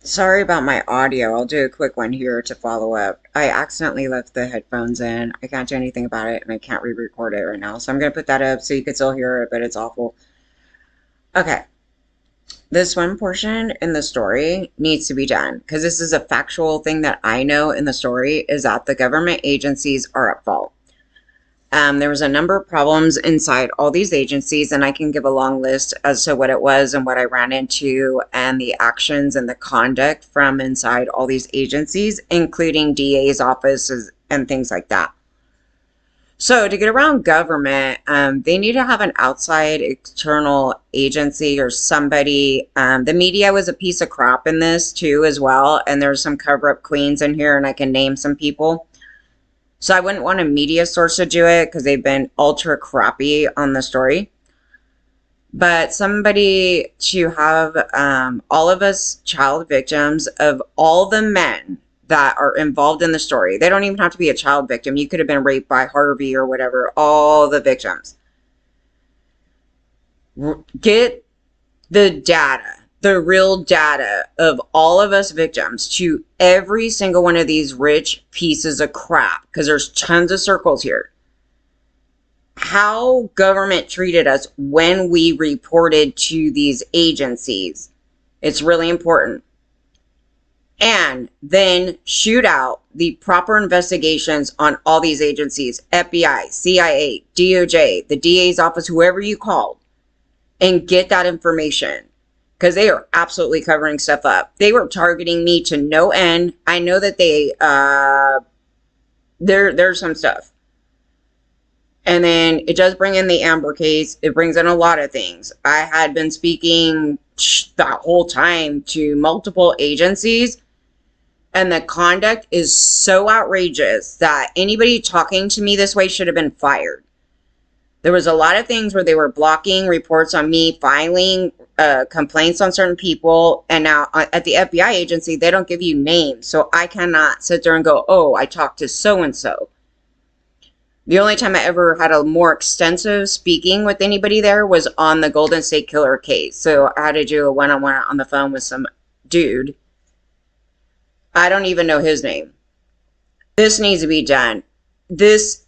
Sorry about my audio. I'll do a quick one here to follow up. I accidentally left the headphones in. I can't do anything about it, and I can't re-record it right now. So I'm going to put that up so you can still hear it, but it's awful. Okay. This one portion in the story needs to be done because this is a factual thing that I know in the story is that the government agencies are at fault. There was a number of problems inside all these agencies, and I can give a long list as to what it was and what I ran into and the actions and the conduct from inside all these agencies, including DA's offices and things like that. So to get around government, they need to have an outside external agency or somebody. The media was a piece of crap in this too as well, and there's some cover-up queens in here, and I can name some people. So I wouldn't want a media source to do it because they've been ultra crappy on the story. But somebody to have all of us child victims of all the men that are involved in the story. They don't even have to be a child victim. You could have been raped by Harvey or whatever. All the victims. Get the data. The real data of all of us victims to every single one of these rich pieces of crap, because there's tons of circles here. How government treated us when we reported to these agencies. It's really important. And then shoot out the proper investigations on all these agencies, FBI, CIA, DOJ, the DA's office, whoever you called, and get that information. Because they are absolutely covering stuff up. They were targeting me to no end. I know that there's some stuff. And then it does bring in the Amber case. It brings in a lot of things. I had been speaking that whole time to multiple agencies. And the conduct is so outrageous that anybody talking to me this way should have been fired. There was a lot of things where they were blocking reports on me filing complaints on certain people. And now at the FBI agency, they don't give you names. So I cannot sit there and go, oh, I talked to so-and-so. The only time I ever had a more extensive speaking with anybody there was on the Golden State Killer case. So I had to do a one-on-one on the phone with some dude. I don't even know his name. This needs to be done. There's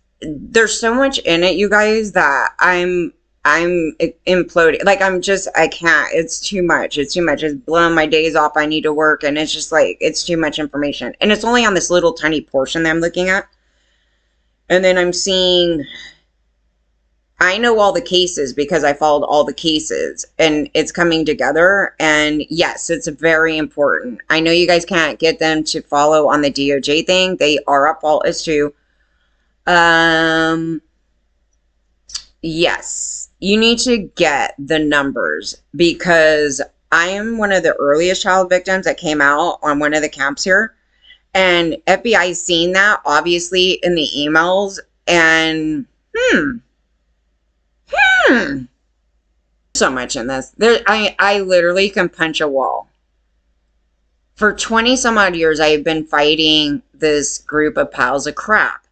so much in it, you guys, that I'm imploding. Like, I can't. It's too much. It's blowing my days off. I need to work. And it's just like, it's too much information. And it's only on this little tiny portion that I'm looking at. And then I'm seeing, I know all the cases because I followed all the cases and it's coming together. And yes, it's very important. I know you guys can't get them to follow on the DOJ thing. They are at fault as too. Yes, you need to get the numbers because I am one of the earliest child victims that came out on one of the camps here, and FBI seen that obviously in the emails and so much in this. I literally can punch a wall. For 20 some odd years, I have been fighting this group of piles of crap.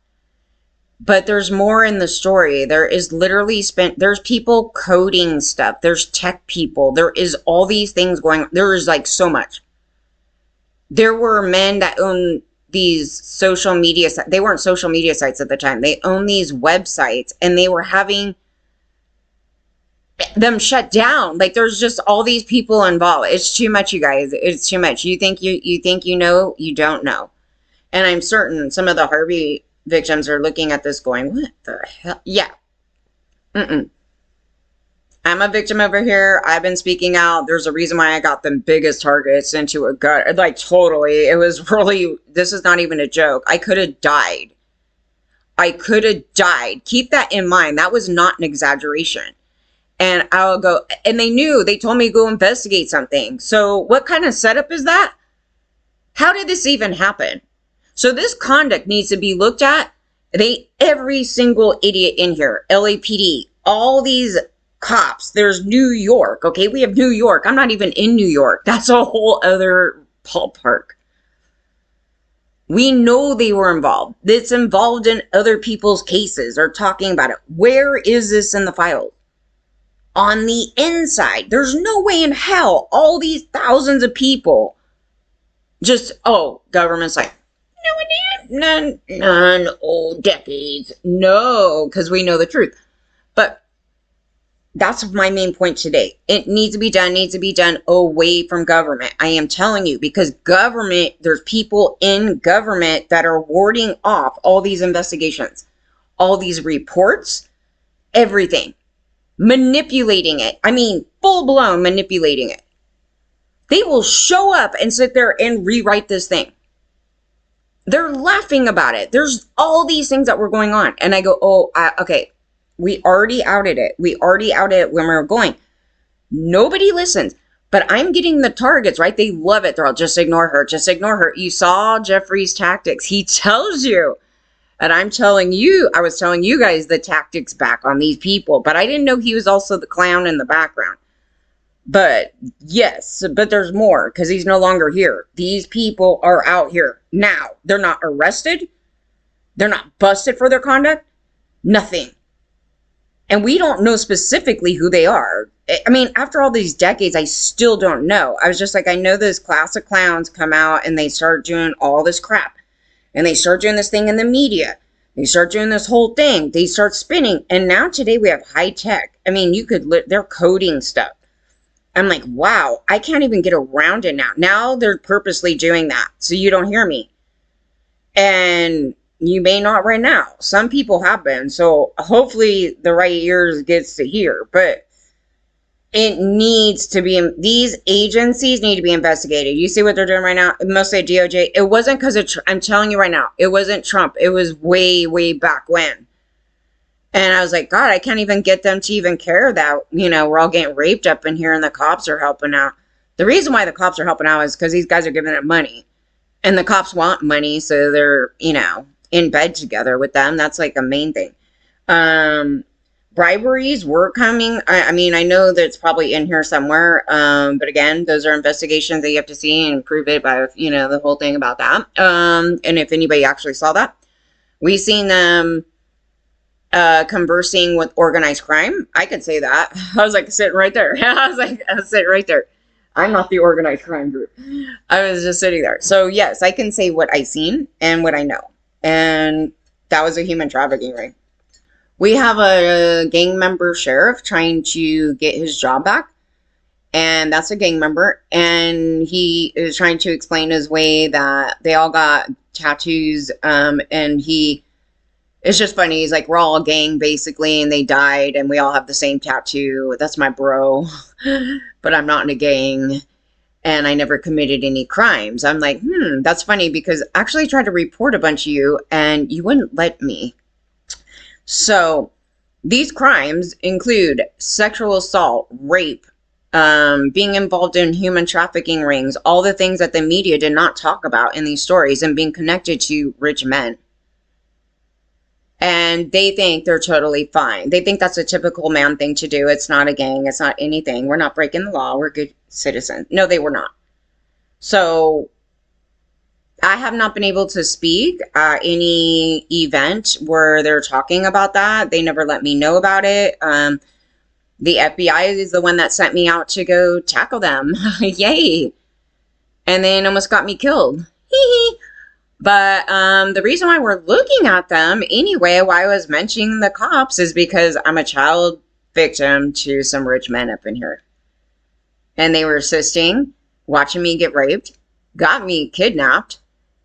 But there's more in the story. There is literally there's people coding stuff. There's tech people. There is all these things going on. There is like so much. There were men that own these social media sites. They weren't social media sites at the time. They own these websites and they were having them shut down. Like there's just all these people involved. It's too much, you guys. It's too much. You think you know, you don't know. And I'm certain some of the Harvey victims are looking at this going, what the hell? Yeah. I'm a victim over here. I've been speaking out. There's a reason why I got the biggest targets into a gut. Like totally. It was really, this is not even a joke. I could have died. Keep that in mind. That was not an exaggeration. And I'll go, and they told me to go investigate something. So what kind of setup is that? How did this even happen? So this conduct needs to be looked at. Every single idiot in here, LAPD, all these cops, there's New York, okay? We have New York. I'm not even in New York. That's a whole other ballpark. We know they were involved. It's involved in other people's cases or talking about it. Where is this in the file? On the inside. There's no way in hell all these thousands of people Just, oh, government's like, none, old decades. No, because we know the truth. But that's my main point today. It needs to be done away from government. I am telling you, because government, there's people in government that are warding off all these investigations, all these reports, everything, manipulating it. I mean, full blown manipulating it. They will show up and sit there and rewrite this thing. They're laughing about it. There's all these things that were going on. And I go, oh, okay, we already outed it. We already outed it when we were going. Nobody listens. But I'm getting the targets, right? They love it. They're all, just ignore her. Just ignore her. You saw Jeffrey's tactics. He tells you. And I'm telling you, I was telling you guys the tactics back on these people. But I didn't know he was also the clown in the background. But yes, but there's more because he's no longer here. These people are out here now. They're not arrested. They're not busted for their conduct. Nothing. And we don't know specifically who they are. I mean, after all these decades, I still don't know. I was just like, I know this class of clowns come out and they start doing all this crap. And they start doing this thing in the media. They start doing this whole thing. They start spinning. And now today we have high tech. I mean, they're coding stuff. I'm like, wow, I can't even get around it now. Now they're purposely doing that so you don't hear me. And you may not right now. Some people have been. So hopefully the right ears gets to hear. But it needs to be, these agencies need to be investigated. You see what they're doing right now? Mostly DOJ. It wasn't because of, I'm telling you right now, it wasn't Trump. It was way, way back when. And I was like, God, I can't even get them to even care that, we're all getting raped up in here and the cops are helping out. The reason why the cops are helping out is because these guys are giving them money. And the cops want money, so they're, in bed together with them. That's like a main thing. Briberies were coming. I mean, I know that it's probably in here somewhere. But again, those are investigations that you have to see and prove it by, the whole thing about that. And if anybody actually saw that, we seen them conversing with organized crime. I could say that. I was like sitting right there. I was sitting right there. I'm not the organized crime group. I was just sitting there. So yes, I can say what I seen and what I know. And that was a human trafficking ring. We have a gang member sheriff trying to get his job back. And that's a gang member. And he is trying to explain his way that they all got tattoos. And it's just funny. He's like, we're all a gang basically, and they died, and we all have the same tattoo. That's my bro, but I'm not in a gang, and I never committed any crimes. I'm like, that's funny because I actually tried to report a bunch of you, and you wouldn't let me. So these crimes include sexual assault, rape, being involved in human trafficking rings, all the things that the media did not talk about in these stories, and being connected to rich men. And they think they're totally fine. They think that's a typical man thing to do. It's not a gang. It's not anything. We're not breaking the law. We're good citizens. No, they were not. So I have not been able to speak at any event where they're talking about that. They never let me know about it. The FBI is the one that sent me out to go tackle them. Yay. And then almost got me killed. Hee. But the reason why we're looking at them anyway, why I was mentioning the cops, is because I'm a child victim to some rich men up in here. And they were assisting, watching me get raped, got me kidnapped,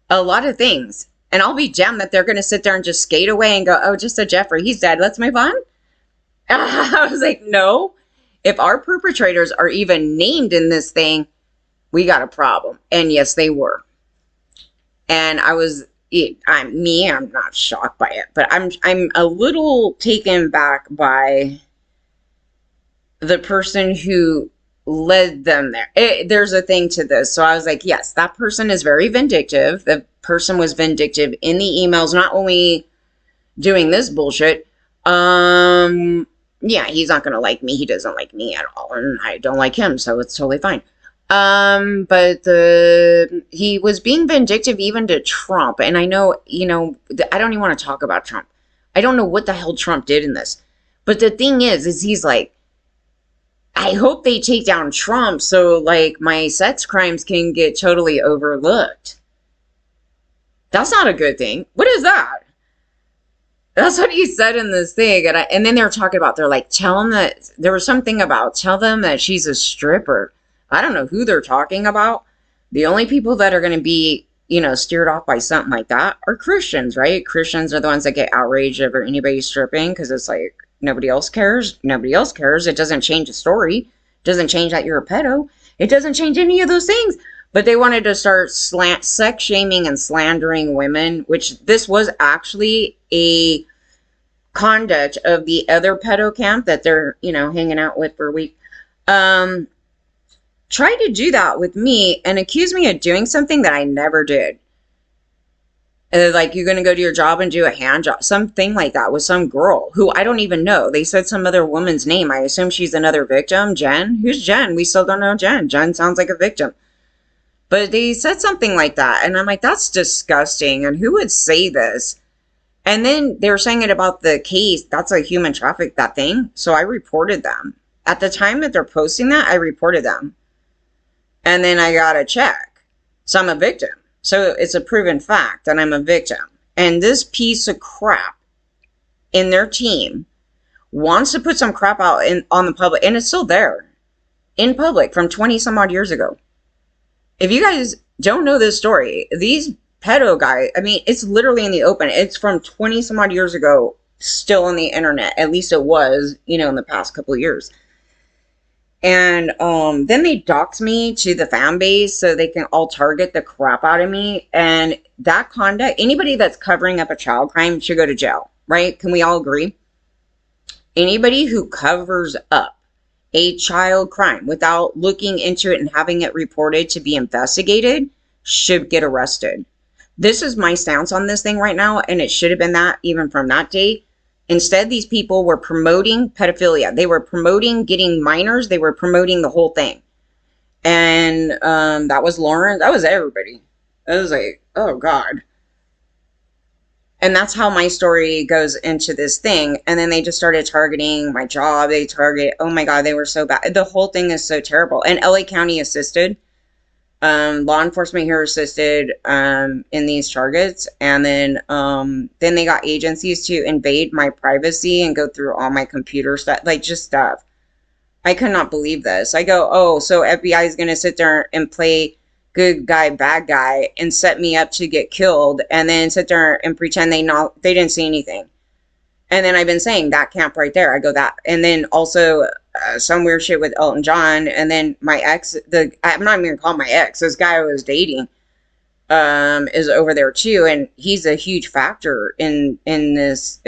a lot of things. And I'll be damned that they're going to sit there and just skate away and go, oh, just a Jeffrey, he's dead, let's move on. I was like, no. If our perpetrators are even named in this thing, we got a problem. And yes, they were. And I'm not shocked by it, but I'm a little taken back by the person who led them there. There's a thing to this. So I was like, yes, that person is very vindictive. The person was vindictive in the emails, not only doing this bullshit. Yeah, he's not going to like me. He doesn't like me at all. And I don't like him. So it's totally fine. But he was being vindictive even to Trump. And I know, I don't even want to talk about Trump. I don't know what the hell Trump did in this. But the thing is he's like, I hope they take down Trump so, like, my sex crimes can get totally overlooked. That's not a good thing. What is that? That's what he said in this thing. And then they were talking about, they're like, tell them that, there was something about, tell them that she's a stripper. I don't know who they're talking about. The only people that are going to be, steered off by something like that are Christians, right? Christians are the ones that get outraged over anybody stripping because it's like, nobody else cares. Nobody else cares. It doesn't change the story. It doesn't change that you're a pedo. It doesn't change any of those things. But they wanted to start sex shaming and slandering women, which this was actually a conduct of the other pedo camp that they're, hanging out with for a week. Tried to do that with me and accused me of doing something that I never did. Like, you're going to go to your job and do a hand job, something like that with some girl who I don't even know. They said some other woman's name. I assume she's another victim. Jen? Who's Jen? We still don't know Jen. Jen sounds like a victim. But they said something like that. And I'm like, that's disgusting. And who would say this? And then they were saying it about the case. That's a human traffic, that thing. So I reported them. At the time that they're posting that, I reported them. And then I got a check. So I'm a victim. So it's a proven fact that I'm a victim. And this piece of crap in their team wants to put some crap out on the public. And it's still there in public from 20 some odd years ago. If you guys don't know this story, these pedo guys, I mean, it's literally in the open. It's from 20 some odd years ago, still on the internet. At least it was, in the past couple of years. And then they dox me to the fan base so they can all target the crap out of me. And that conduct, anybody that's covering up a child crime should go to jail, right? Can we all agree? Anybody who covers up a child crime without looking into it and having it reported to be investigated should get arrested. This is my stance on this thing right now, and it should have been that even from that day. Instead, these people were promoting pedophilia. They were promoting getting minors. They were promoting the whole thing. And that was Lauren. That was everybody. It was like, oh, God. And that's how my story goes into this thing. And then they just started targeting my job. Oh my God, they were so bad. The whole thing is so terrible. And LA County assisted. Law enforcement here assisted in these targets. And then they got agencies to invade my privacy and go through all my computer stuff. Like, just stuff. I could not believe this. I go, oh, so FBI is going to sit there and play good guy, bad guy, and set me up to get killed, and then sit there and pretend they didn't see anything. And then I've been saying that camp right there. I go that, and then also some weird shit with Elton John, and then my ex, I'm not even gonna call my ex, this guy I was dating, is over there too, and he's a huge factor in this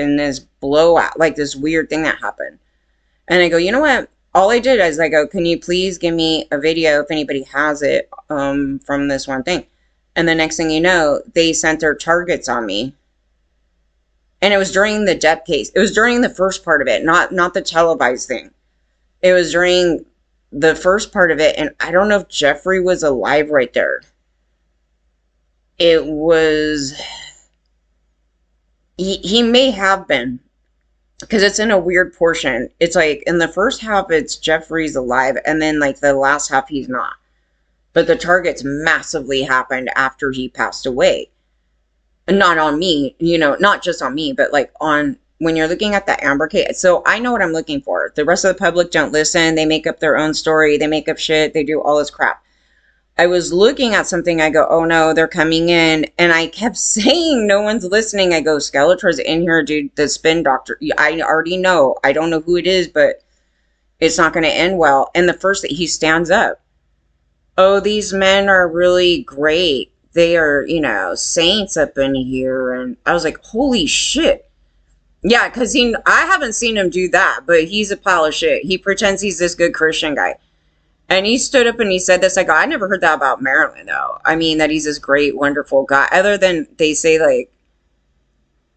blowout, like this weird thing that happened. And I go, you know what? All I did is I go, can you please give me a video if anybody has it from this one thing? And the next thing you know, they sent their targets on me. And it was during the Depp case. It was during the first part of it, not the televised thing. It was during the first part of it. And I don't know if Jeffrey was alive right there. It was... He may have been. Because it's in a weird portion. It's like in the first half, it's Jeffrey's alive. And then like the last half, he's not. But the targets massively happened after he passed away. And not on me, not just on me, but like on when you're looking at the Amber case. So I know what I'm looking for. The rest of the public don't listen. They make up their own story. They make up shit. They do all this crap. I was looking at something. I go, oh no, they're coming in. And I kept saying, no one's listening. I go, Skeletor's in here, dude. The spin doctor. I already know. I don't know who it is, but it's not going to end well. And the first that he stands up. Oh, these men are really great. They are, saints up in here. And I was like, holy shit. Yeah, because I haven't seen him do that, but he's a pile of shit. He pretends he's this good Christian guy. And he stood up and he said this. I go, I never heard that about Marilyn, though. I mean, that he's this great, wonderful guy. Other than they say, like,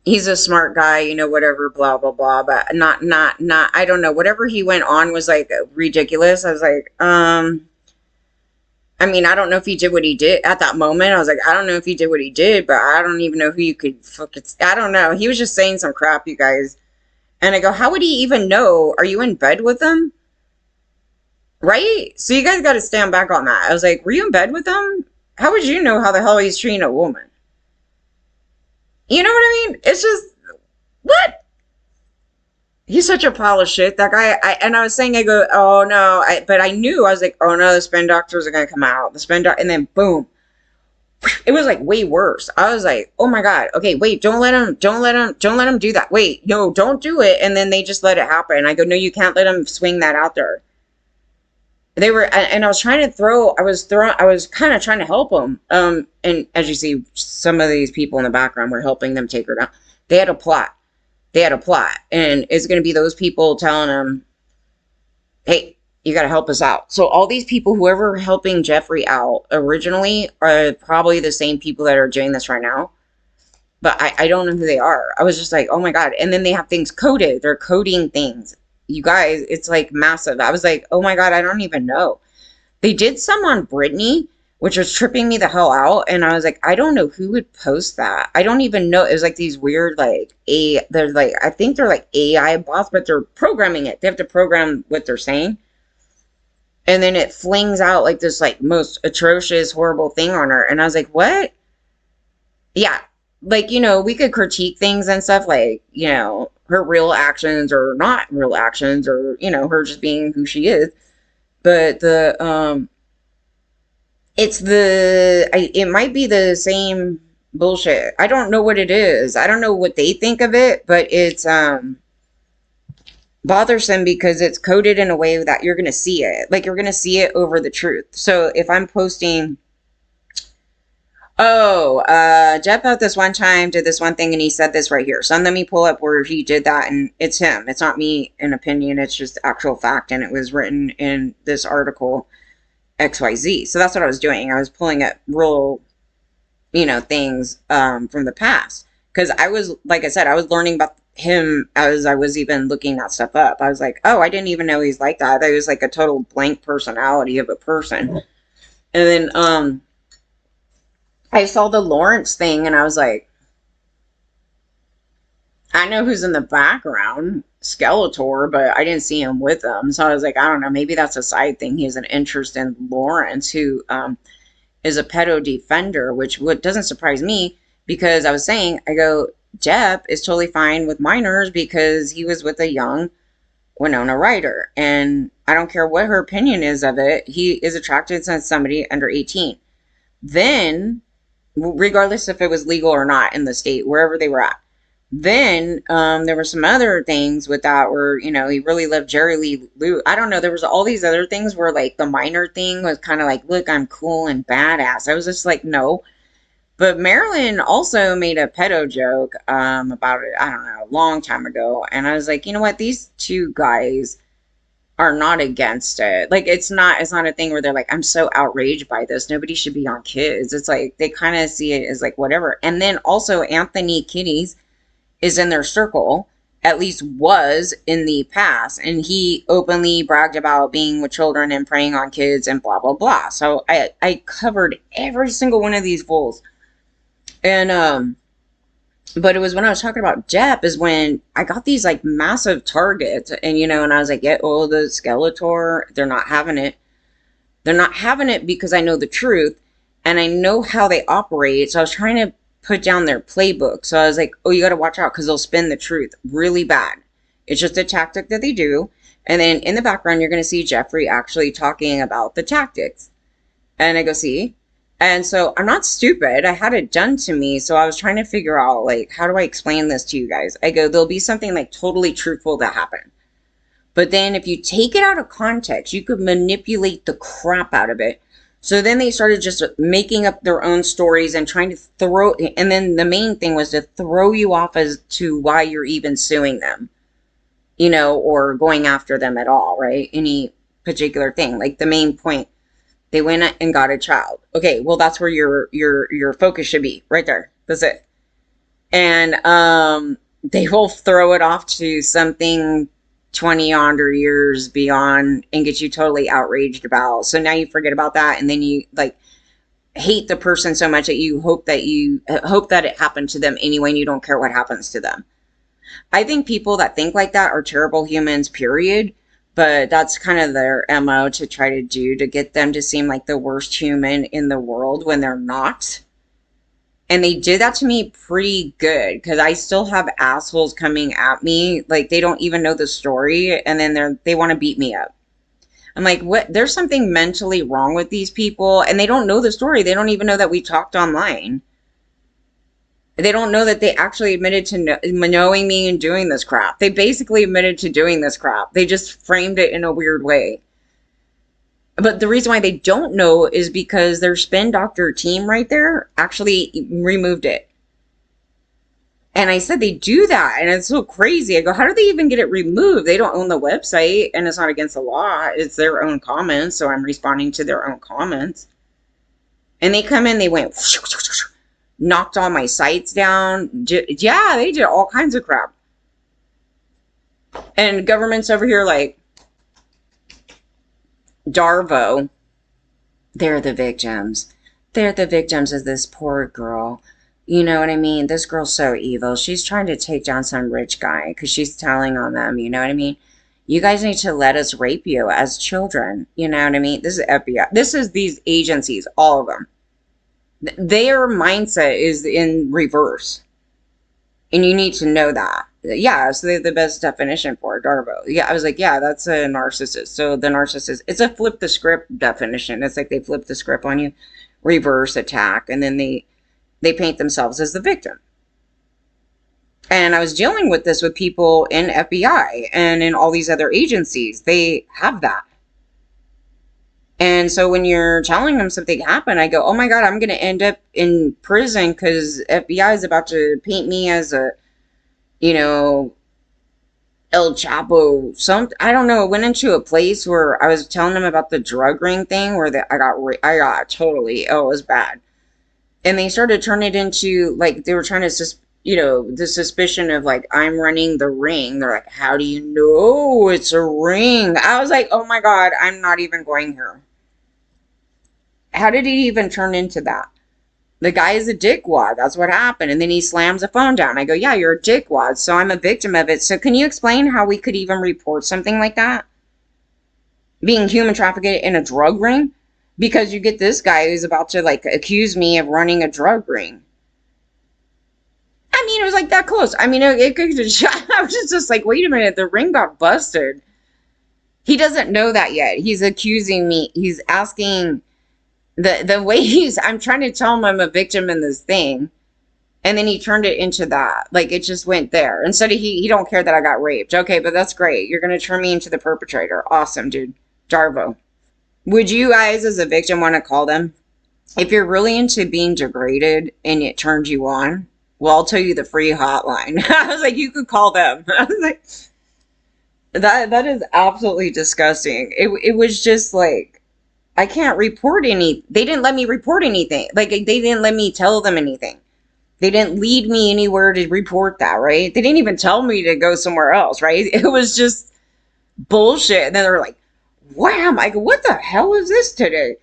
he's a smart guy, whatever, blah, blah, blah. But not, I don't know. Whatever he went on was, like, ridiculous. I was like, I mean, I don't know if he did what he did at that moment. I was like, I don't know if he did what he did, but I don't even know who you could fucking... I don't know. He was just saying some crap, you guys. And I go, how would he even know? Are you in bed with him? Right? So you guys got to stand back on that. I was like, were you in bed with him? How would you know how the hell he's treating a woman? You know what I mean? It's just, what? He's such a pile of shit. That guy, and I was saying, I go, oh no, but I knew, I was like, oh no, the spin doctors are going to come out. The spin doc, and then boom. It was like way worse. I was like, oh my God, okay, wait, don't let him do that. Wait, no, don't do it. And then they just let it happen. I go, no, you can't let him swing that out there. They were, and I was trying to I was kind of trying to help them. And as you see, some of these people in the background were helping them take her down. They had a plot. They had a plot. And it's going to be those people telling them, hey, you got to help us out. So all these people, whoever were helping Jeffrey out originally, are probably the same people that are doing this right now. But I don't know who they are. I was just like, oh my God. And then they have things coded. They're coding things. You guys, it's like massive. I was like, oh my God, I don't even know. They did some on Britney, which was tripping me the hell out. And I was like, I don't know who would post that. I don't even know. It was like these weird, like, they're like, I think they're like AI bots, but they're programming it. They have to program what they're saying. And then it flings out like this, like, most atrocious, horrible thing on her. And I was like, what? Yeah. Like, we could critique things and stuff, like, her real actions or not real actions, or, her just being who she is. But it might be the same bullshit. I don't know what it is. I don't know what they think of it, but it's bothersome because it's coded in a way that you're going to see it. Like, you're going to see it over the truth. So if I'm posting, Jeff out this one time did this one thing and he said this right here. So let me pull up where he did that, and it's him. It's not me, an opinion. It's just actual fact, and it was written in this article XYZ. So that's what I was doing. I was pulling up real, things from the past, because I was, like I said, I was learning about him as I was even looking that stuff up. I was like, oh, I didn't even know he's like that. I thought he was like a total blank personality of a person. And then I saw the Lawrence thing, and I was like, I know who's in the background, Skeletor, but I didn't see him with them. So I was like, I don't know, maybe that's a side thing. He has an interest in Lawrence, who is a pedo defender, which doesn't surprise me, because I was saying, I go, Jeff is totally fine with minors because he was with a young Winona Ryder. And I don't care what her opinion is of it. He is attracted to somebody under 18. Then, regardless if it was legal or not in the state, wherever they were at. Then there were some other things with that where, he really loved Jerry Lee Lewis. I don't know. There was all these other things where, like, the minor thing was kind of like, look, I'm cool and badass. I was just like, no. But Marilyn also made a pedo joke about it, I don't know, a long time ago. And I was like, you know what? These two guys are not against it. Like, it's not a thing where they're like, I'm so outraged by this. Nobody should be on kids. It's like, they kind of see it as like, whatever. And then also Anthony Kinney's is in their circle, at least was in the past. And he openly bragged about being with children and preying on kids and blah, blah, blah. So I covered every single one of these fools. And, but it was when I was talking about Jeff is when I got these like massive targets, and, and I was like, yeah, oh, the Skeletor, they're not having it. They're not having it because I know the truth and I know how they operate. So I was trying to put down their playbook. So I was like, oh, you got to watch out, because they'll spin the truth really bad. It's just a tactic that they do. And then in the background, you're going to see Jeffrey actually talking about the tactics. And I go, see? And so I'm not stupid. I had it done to me. So I was trying to figure out, like, how do I explain this to you guys? I go, there'll be something like totally truthful that happened. But then if you take it out of context, you could manipulate the crap out of it. So then they started just making up their own stories and trying to throw, and then the main thing was to throw you off as to why you're even suing them, or going after them at all, right? Any particular thing. Like the main point, they went and got a child. Okay, well, that's where your focus should be, right there. That's it. And they will throw it off to something 20 yonder years beyond and get you totally outraged about. So now you forget about that, and then you like hate the person so much that you hope that it happened to them anyway, and you don't care what happens to them. I think people that think like that are terrible humans, period. But that's kind of their MO to try to do to get them to seem like the worst human in the world when they're not. And they did that to me pretty good because I still have assholes coming at me like they don't even know the story, and then they want to beat me up. I'm like, what? There's something mentally wrong with these people, and they don't know the story. They don't even know that we talked online. They don't know that they actually admitted to knowing me and doing this crap. They basically admitted to doing this crap. They just framed it in a weird way. But the reason why they don't know is because their spin doctor team right there actually removed it. And I said they do that, and it's so crazy. I go, how do they even get it removed? They don't own the website, and it's not against the law. It's their own comments, so I'm responding to their own comments. And they come in, they went, knocked all my sites down. Yeah, they did all kinds of crap. And government's over here like, Darvo, they're the victims. They're the victims of this poor girl. You know what I mean? This girl's so evil. She's trying to take down some rich guy because she's telling on them. You know what I mean? You guys need to let us rape you as children. You know what I mean? This is FBI. This is these agencies, all of them. Their mindset is in reverse. And you need to know that. Yeah, so they have the best definition for it, Darvo. Yeah, I was like, yeah, that's a narcissist. So the narcissist, it's a flip the script definition. It's like they flip the script on you, reverse attack, and then they paint themselves as the victim. And I was dealing with this with people in FBI and in all these other agencies. They have that. And so when you're telling them something happened, I go, oh my God, I'm going to end up in prison because FBI is about to paint me as a, you know, El Chapo, I don't know. I went into a place where I was telling them about the drug ring thing where I got totally, it was bad. And they started turning it into, like, they were trying to, the suspicion of, like, I'm running the ring. They're like, how do you know it's a ring? I was like, oh my God, I'm not even going here. How did it even turn into that? The guy is a dickwad. That's what happened. And then he slams the phone down. I go, yeah, you're a dickwad. So I'm a victim of it. So can you explain how we could even report something like that? Being human trafficked in a drug ring? Because you get this guy who's about to, like, accuse me of running a drug ring. I mean, it was like that close. I mean, it could just, I was just like, wait a minute. The ring got busted. He doesn't know that yet. He's accusing me. He's asking... The way I'm trying to tell him I'm a victim in this thing, and then he turned it into that. Like, it just went there. Instead of he don't care that I got raped. Okay, but that's great. You're going to turn me into the perpetrator. Awesome, dude. Darvo. Would you guys, as a victim, want to call them? If you're really into being degraded and it turned you on, well, I'll tell you the free hotline. I was like, you could call them. I was like, that is absolutely disgusting. It was just like, I can't report any. They didn't let me report anything. Like, they didn't let me tell them anything. They didn't lead me anywhere to report that, right? They didn't even tell me to go somewhere else, right? It was just bullshit. And then they were like, wham! I go, what the hell is this today?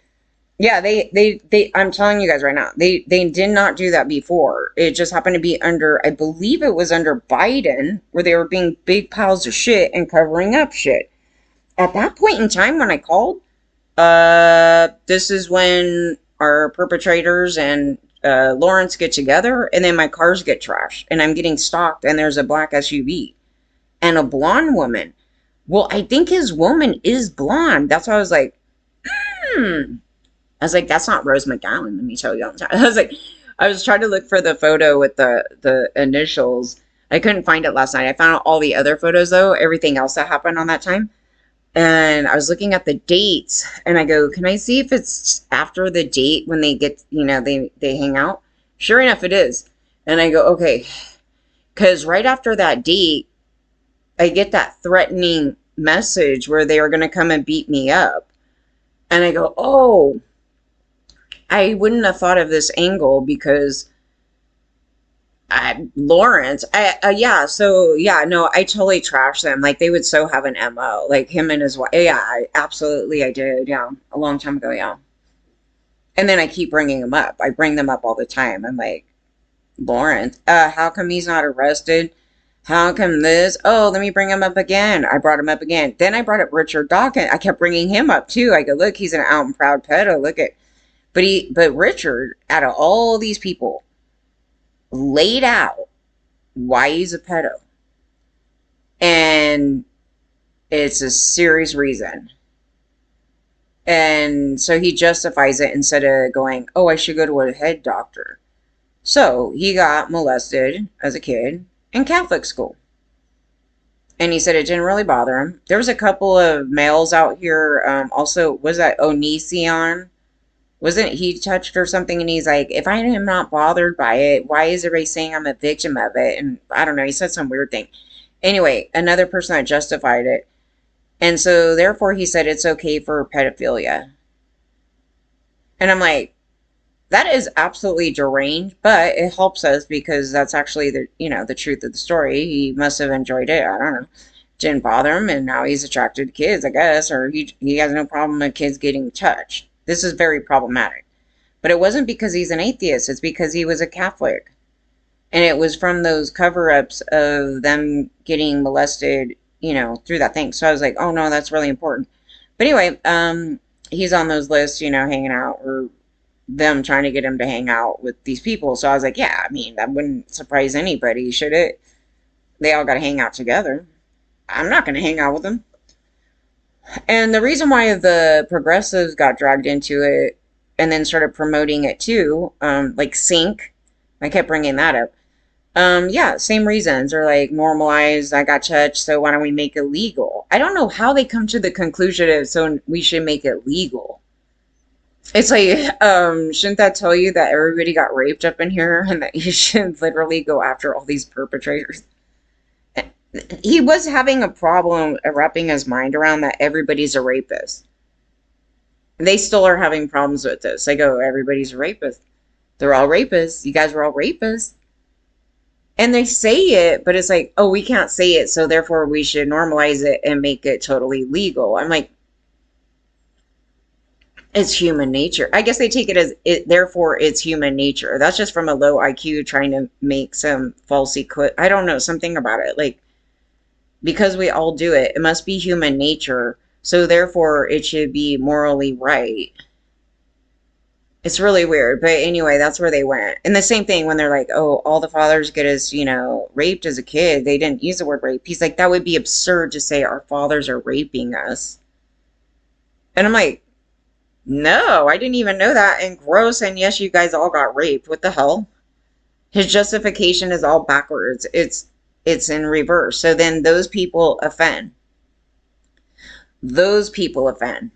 Yeah, they I'm telling you guys right now, they did not do that before. It just happened to be under, I believe it was under Biden, where they were being big piles of shit and covering up shit. At that point in time when I called, this is when our perpetrators and Lawrence get together, and then my cars get trashed, and I'm getting stalked, and there's a black SUV and a blonde woman. Well, I think his woman is blonde. That's why I was like, I was like, that's not Rose McGowan. Let me tell you. I was trying to look for the photo with the initials. I couldn't find it last night. I found out all the other photos though, everything else that happened on that time. And I was looking at the dates, and I go, can I see if it's after the date when they get, they hang out? Sure enough, it is. And I go, okay, because right after that date, I get that threatening message where they are going to come and beat me up. And I go, oh, I wouldn't have thought of this angle because Lawrence, I totally trashed them. Like, they would so have an MO, like him and his wife. Yeah, I did. Yeah, a long time ago. Yeah. And then I keep bringing them up. I bring them up all the time. I'm like, Lawrence, how come he's not arrested? How come this? Oh, let me bring him up again. I brought him up again. Then I brought up Richard Dawkins. I kept bringing him up too. I go, look, he's an out and proud pedo. Look at, but Richard, out of all these people, laid out why he's a pedo. And it's a serious reason. And so he justifies it instead of going, oh, I should go to a head doctor. So he got molested as a kid in Catholic school. And he said it didn't really bother him. There was a couple of males out here. Also, was that Onision? Wasn't he touched or something? And he's like, if I am not bothered by it, why is everybody saying I'm a victim of it? And I don't know. He said some weird thing. Anyway, another person that justified it. And so therefore he said it's okay for pedophilia. And I'm like, that is absolutely deranged, but it helps us because that's actually the truth of the story. He must have enjoyed it. I don't know. Didn't bother him, and now he's attracted to kids, I guess, or he has no problem with kids getting touched. This is very problematic. But it wasn't because he's an atheist. It's because he was a Catholic. And it was from those cover-ups of them getting molested, through that thing. So I was like, oh no, that's really important. But anyway, he's on those lists, hanging out, or them trying to get him to hang out with these people. So I was like, yeah, I mean, that wouldn't surprise anybody, should it? They all got to hang out together. I'm not going to hang out with them. And the reason why the progressives got dragged into it and then started promoting it too, like Sync, I kept bringing that up. Yeah, same reasons. They're like, normalized, I got touched, so why don't we make it legal? I don't know how they come to the conclusion of, so we should make it legal. It's like, shouldn't that tell you that everybody got raped up in here and that you should literally go after all these perpetrators? He was having a problem wrapping his mind around that everybody's a rapist. They still are having problems with this. I go, everybody's a rapist. They're all rapists. You guys were all rapists. And they say it, but it's like, oh, we can't say it, so therefore we should normalize it and make it totally legal. I'm like, it's human nature. I guess they take it as it, therefore it's human nature. That's just from a low IQ trying to make some falsy I don't know, something about it. Like, because we all do it, it must be human nature, so therefore it should be morally right. It's really weird, but anyway, that's where they went. And the same thing when they're like, oh, all the fathers get us, raped as a kid. They didn't use the word rape. He's like, that would be absurd to say our fathers are raping us. And I'm like, no, I didn't even know that. And gross, and yes, you guys all got raped. What the hell? His justification is all backwards. It's in reverse. So then those people offend. Those people offend.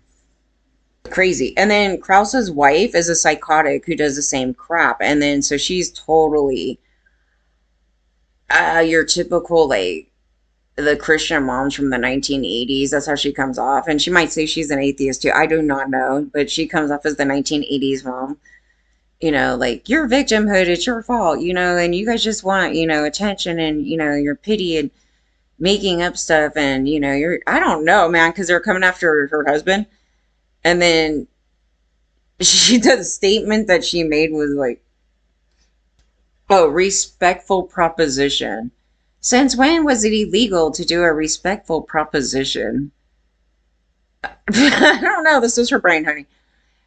Crazy. And then Krause's wife is a psychotic who does the same crap. And then so she's totally your typical, like, the Christian moms from the 1980s. That's how she comes off. And she might say she's an atheist too. I do not know. But she comes off as the 1980s mom. Like, your victimhood, it's your fault, and you guys just want, attention and, your pity and making up stuff. And, I don't know, man, because they're coming after her husband. And then she did a statement that she made was like, oh, respectful proposition. Since when was it illegal to do a respectful proposition? I don't know. This is her brain, honey.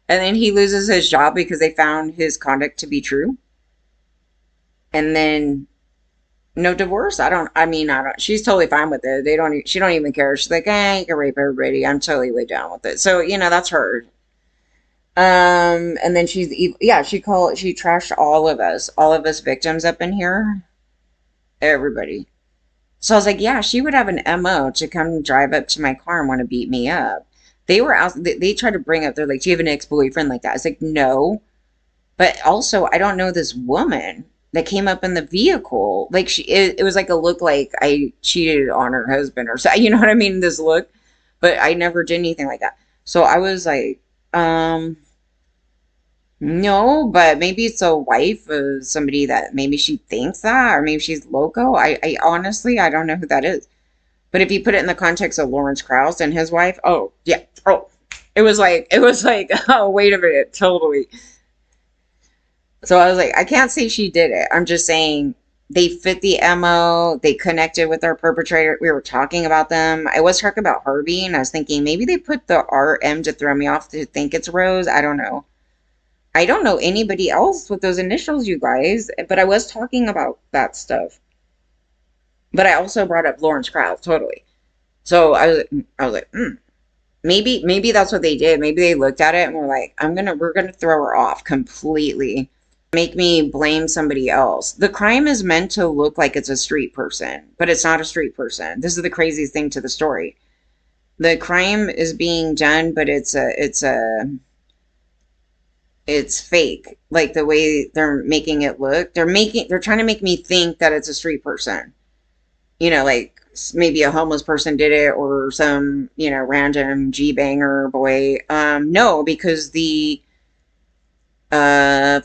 And then he loses his job because they found his conduct to be true. And then no divorce. I don't, she's totally fine with it. She don't even care. She's like, you can rape everybody. I'm totally way down with it. So, that's her. And then she trashed all of us victims up in here. Everybody. So I was like, yeah, she would have an MO to come drive up to my car and want to beat me up. They were out, they tried to bring up, they're like, do you have an ex-boyfriend like that? I was like, no. But also, I don't know this woman that came up in the vehicle. Like, it was like a look like I cheated on her husband or something. You know what I mean? This look. But I never did anything like that. So I was like, no, but maybe it's a wife of somebody that maybe she thinks that, or maybe she's loco. I honestly, I don't know who that is. But if you put it in the context of Lawrence Krauss and his wife, oh, yeah. Oh, it was like, oh, wait a minute, totally. So I was like, I can't say she did it. I'm just saying they fit the MO. They connected with our perpetrator. We were talking about them. I was talking about Harvey, and I was thinking maybe they put the RM to throw me off to think it's Rose. I don't know. I don't know anybody else with those initials, you guys, but I was talking about that stuff. But I also brought up Lawrence Krauss, totally. So I was like, maybe that's what they did. Maybe they looked at it and were like, we're gonna throw her off completely. Make me blame somebody else. The crime is meant to look like it's a street person, but it's not a street person. This is the craziest thing to the story. The crime is being done, but it's fake. Like the way they're making it look. They're trying to make me think that it's a street person. Like maybe a homeless person did it or some, random G-banger boy. No, because the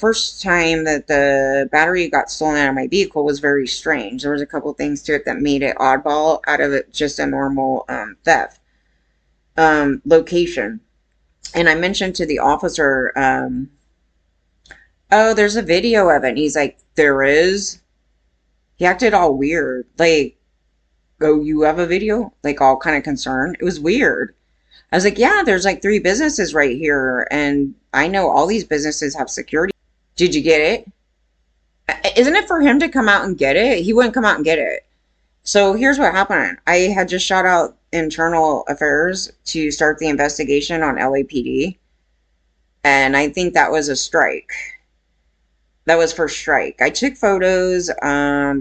first time that the battery got stolen out of my vehicle was very strange. There was a couple things to it that made it oddball out of it just a normal theft. Location. And I mentioned to the officer, oh, there's a video of it. And he's like, there is? He acted all weird. Like, oh, you have a video? Like, all kind of concerned. It was weird. I was like, yeah, there's like 3 businesses right here. And I know all these businesses have security. Did you get it? Isn't it for him to come out and get it? He wouldn't come out and get it. So here's what happened. I had just shot out internal affairs to start the investigation on LAPD. And I think that was a strike. That was for strike. I took photos. I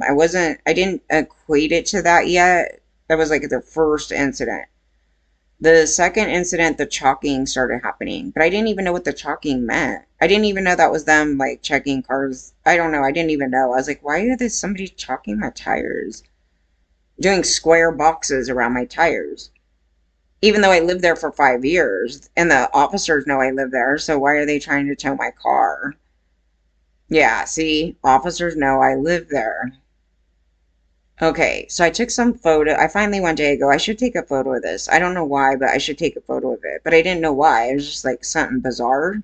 didn't equate it to that yet. That was like the first incident. The second incident, the chalking started happening, but I didn't even know what the chalking meant. I didn't even know that was them like checking cars. I don't know. I didn't even know. I was like, why is there somebody chalking my tires? Doing square boxes around my tires. Even though I lived there for 5 years and the officers know I live there, so why are they trying to tow my car? Yeah, see, officers know I live there. Okay, so I took some photo. I finally one day go, I should take a photo of this. I don't know why, but I should take a photo of it. But I didn't know why. It was just like something bizarre.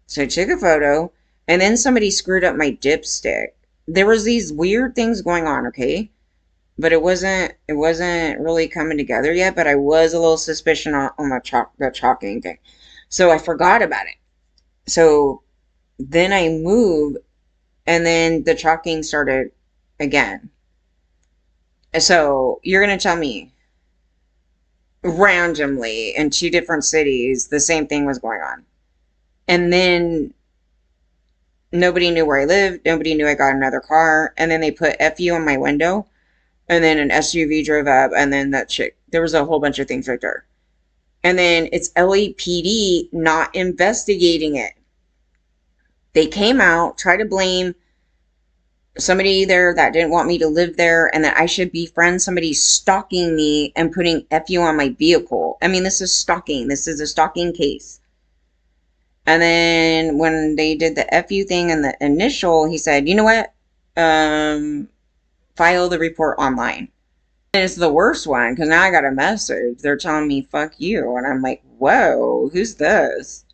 So I took a photo, and then somebody screwed up my dipstick. There was these weird things going on, okay? But it wasn't really coming together yet, but I was a little suspicious on the chalking thing. So I forgot about it. So then I moved, and then the chalking started again. So you're going to tell me randomly in 2 different cities, the same thing was going on. And then nobody knew where I lived. Nobody knew I got another car. And then they put FU on my window. And then an SUV drove up. And then that chick, there was a whole bunch of things right there. And then it's LAPD not investigating it. They came out, tried to blame somebody there that didn't want me to live there and that I should befriend somebody stalking me and putting FU on my vehicle. I mean, this is stalking. This is a stalking case. And then when they did the FU thing and the initial, he said, you know what? File the report online. And it's the worst one because now I got a message. They're telling me, fuck you. And I'm like, whoa, who's this?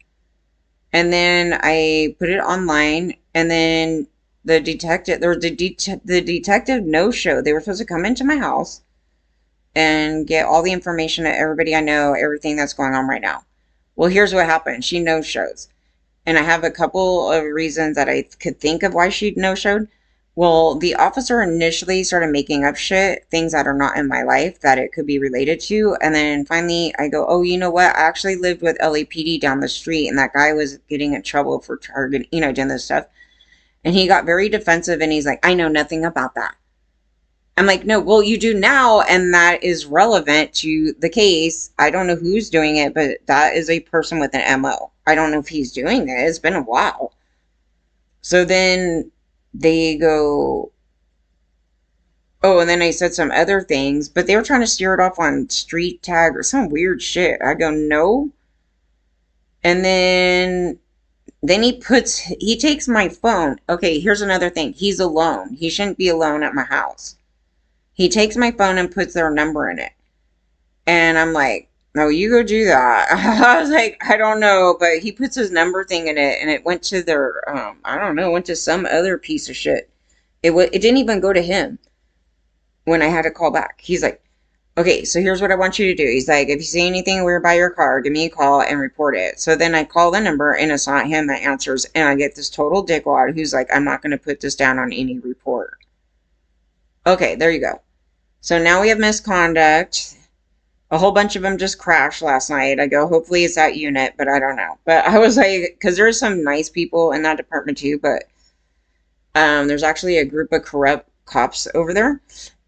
And then I put it online and then the detective no-showed. They were supposed to come into my house and get all the information of everybody I know, everything that's going on right now. Well, here's what happened. She no-shows. And I have a couple of reasons that I could think of why she no-showed. Well, the officer initially started making up shit, things that are not in my life that it could be related to. And then finally I go, oh, you know what? I actually lived with LAPD down the street and that guy was getting in trouble for targeting, doing this stuff. And he got very defensive and he's like, I know nothing about that. I'm like, no, well, you do now. And that is relevant to the case. I don't know who's doing it, but that is a person with an MO. I don't know if he's doing it. It's been a while. So then they go, oh, and then I said some other things, but they were trying to steer it off on street tag or some weird shit. I go, no. And then he takes my phone. Okay, here's another thing. He's alone. He shouldn't be alone at my house. He takes my phone and puts their number in it. And I'm like, no, you go do that. I was like, I don't know. But he puts his number thing in it and it went to their, I don't know, went to some other piece of shit. It didn't even go to him when I had to call back. He's like, okay, so here's what I want you to do. He's like, if you see anything weird by your car, give me a call and report it. So then I call the number and it's not him that answers. And I get this total dickwad who's like, I'm not going to put this down on any report. Okay, there you go. So now we have misconduct. A whole bunch of them just crashed last night. I go, hopefully it's that unit, but I don't know. But I was like, because there's some nice people in that department too, but there's actually a group of corrupt cops over there.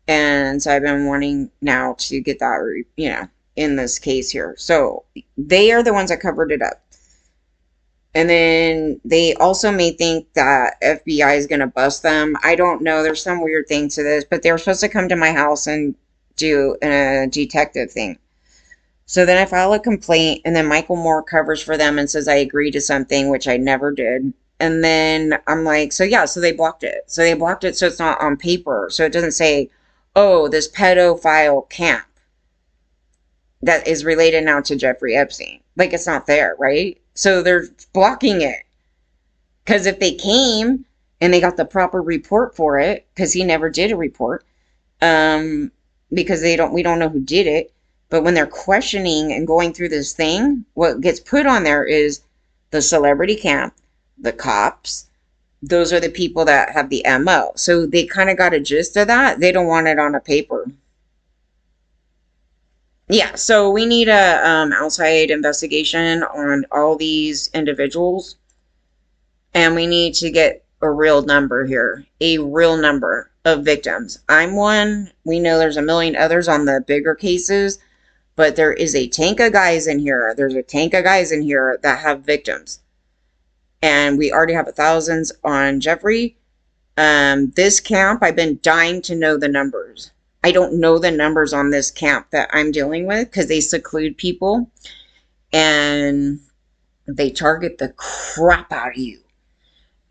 And so I've been wanting now to get that, in this case here. So they are the ones that covered it up. And then they also may think that FBI is going to bust them. I don't know. There's some weird thing to this, but they were supposed to come to my house and do a detective thing. So then I file a complaint, and then Michael Moore covers for them and says I agree to something, which I never did. And then I'm like, so yeah, so they blocked it. So they blocked it so it's not on paper. So it doesn't say, oh, this pedophile camp that is related now to Jeffrey Epstein. Like, it's not there, right? So they're blocking it. Because if they came and they got the proper report for it, because he never did a report, because we don't know who did it. But when they're questioning and going through this thing, what gets put on there is the celebrity camp, the cops. Those are the people that have the MO. So they kind of got a gist of that. They don't want it on a paper. Yeah, so we need a outside investigation on all these individuals. And we need to get a real number here. A real number of victims. I'm one. We know there's a million others on the bigger cases. But there is a tank of guys in here. There's a tank of guys in here that have victims. And we already have thousands on Jeffrey. This camp, I've been dying to know the numbers. I don't know the numbers on this camp that I'm dealing with because they seclude people. And they target the crap out of you.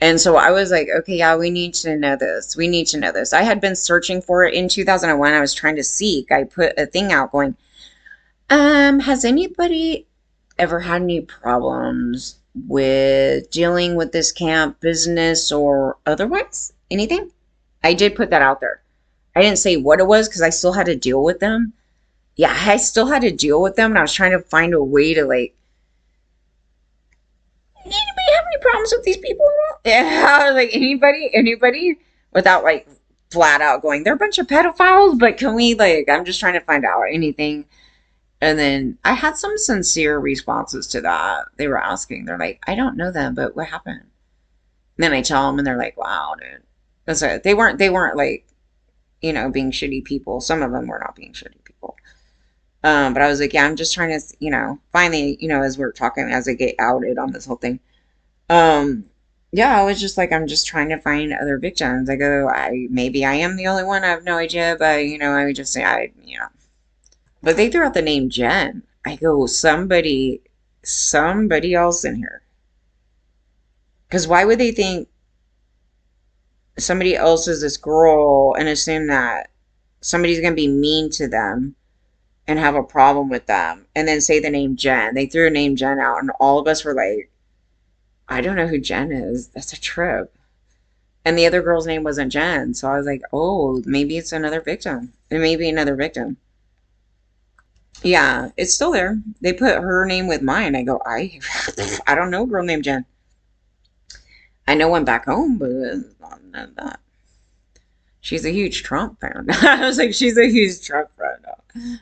And so I was like, okay, yeah, we need to know this. We need to know this. I had been searching for it in 2001. I was trying to seek. I put a thing out going, has anybody ever had any problems with dealing with this camp, business or otherwise? Anything? I did put that out there. I didn't say what it was because I still had to deal with them. Yeah, I still had to deal with them, and I was trying to find a way to, like, anybody have any problems with these people? Yeah, I was like, anybody? Without, like, flat out going, they're a bunch of pedophiles, but can we, like, I'm just trying to find out anything. And then I had some sincere responses to that. They were asking, they're like, I don't know them, but what happened? And then I tell them, and they're like, wow, dude. That's it. They weren't like, being shitty people. Some of them were not being shitty people. But I was like, yeah, I'm just trying to, finally, as we're talking, as I get outed on this whole thing. Yeah, I was just like, I'm just trying to find other victims. I go, maybe I am the only one. I have no idea, but, I would just say, But they threw out the name Jen. I go, somebody else in here. Because why would they think somebody else is this girl and assume that somebody's going to be mean to them and have a problem with them and then say the name Jen? They threw a name Jen out and all of us were like, I don't know who Jen is. That's a trip. And the other girl's name wasn't Jen. So I was like, oh, maybe it's another victim. It may be another victim. Yeah, it's still there. They put her name with mine. I go, I don't know a girl named Jen. I know one back home, but not that. She's a huge Trump fan. I was like, she's a huge Trump fan.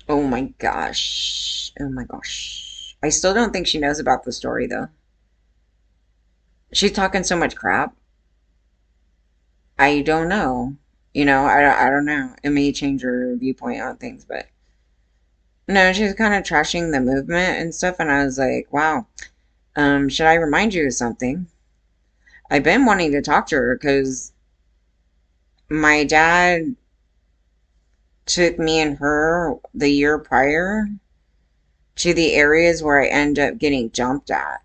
Oh my gosh. Oh my gosh. I still don't think she knows about the story, though. She's talking so much crap. I don't know. I don't know. It may change her viewpoint on things, but no, she's kind of trashing the movement and stuff. And I was like, wow, should I remind you of something? I've been wanting to talk to her because my dad took me and her the year prior to the areas where I end up getting jumped at.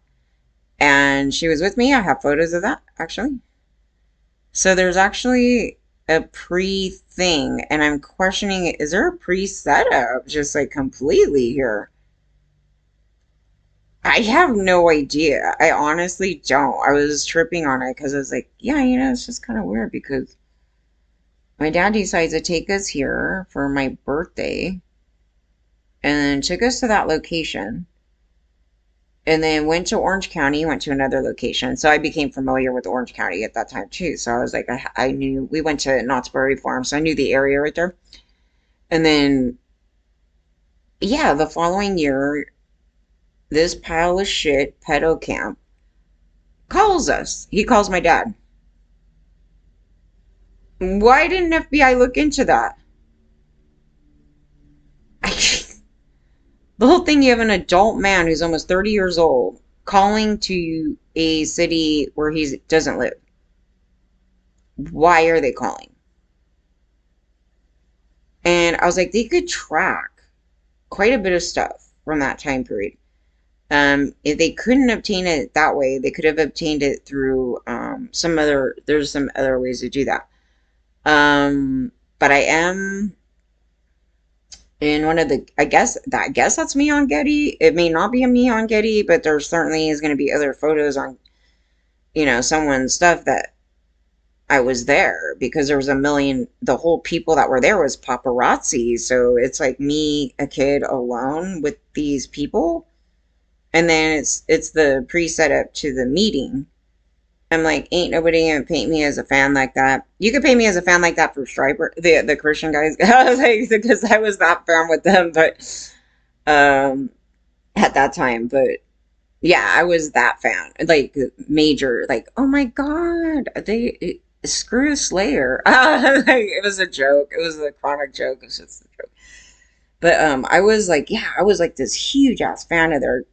And she was with me. I have photos of that, actually. So there's actually a pre-thing, and I'm questioning, is there a pre-setup just like completely here? I have no idea. I honestly don't. I was tripping on it because I was like, yeah, it's just kind of weird because my dad decides to take us here for my birthday and took us to that location and then went to Orange County, went to another location. So I became familiar with Orange County at that time too. So I was like, I knew we went to Knott's Berry Farm, so I knew the area right there. And then, yeah, the following year, this pile of shit pedo camp calls us. He calls my dad. Why didn't FBI look into that? The whole thing, you have an adult man who's almost 30 years old calling to a city where he doesn't live. Why are they calling? And I was like, they could track quite a bit of stuff from that time period. If they couldn't obtain it that way, they could have obtained it through there's some other ways to do that. But I am in one of the, I guess that's me on Getty. It may not be a me on Getty, but there certainly is going to be other photos on, someone's stuff that I was there because there was the whole people that were there was paparazzi. So it's like me, a kid alone with these people. And then it's the pre-setup to the meeting. I'm like, ain't nobody gonna paint me as a fan like that. You could paint me as a fan like that for Striper, the Christian guys. I was like, because I was that fan with them, but at that time, but yeah, I was that fan, like major, like, oh my god, screw Slayer. Like, it was a joke. It was a chronic joke. It was just a joke. But I was like, yeah, I was like this huge ass fan of their.